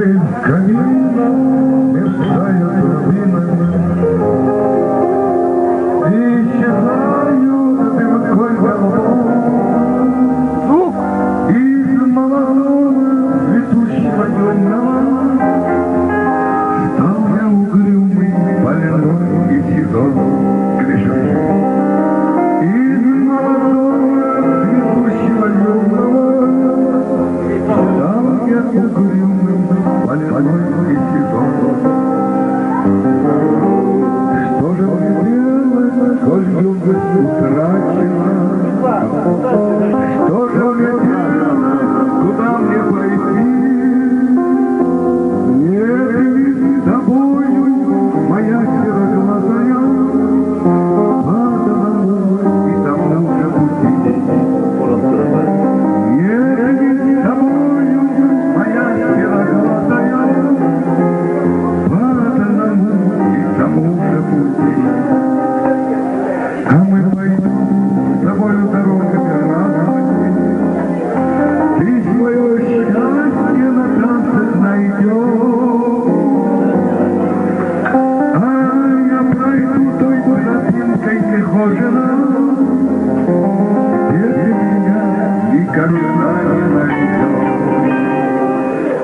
Камина мерцает рубинами, и исчезают дымкой голубой. Из молодого цветущего темного стал я угрюмый, больной и седой. Из молодого цветущего темного стал я угрюмый, больной и седой. Что же мне делать, коль юность утрачена? Что же мне делать, куда мне пойти? Нет ли с тобою, моя сероглазая, по одному и тому же пути? Нет ли с тобою, моя сероглазая, по одному и тому же пути? А мы пойдем с тобою дорогами разными, ты свое счастье на танцах найдешь, а я пройду той тропинкой нехожена, где ты меня никогда не найдешь.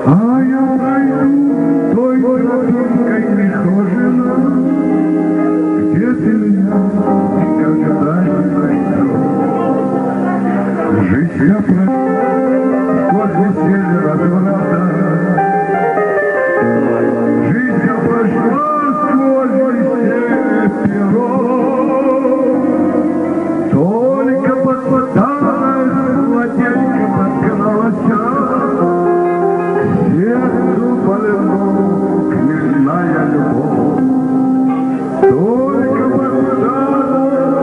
А я пройду той тропинкой нехожена, где ты меня никогда не найдешь. Жизнь я прожила сквозь веселье разврата, жизнь я прожила сквозь веселье пирог. Только попыталась, сладенько подгналась, сердцу больному княжная любовь. Только попыталась,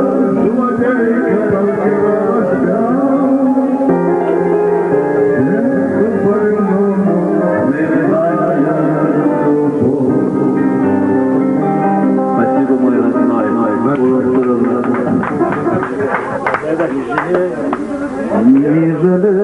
сладенько подгналась, сердцу больному княжная любовь. Спасибо, мой родной. Не жалею.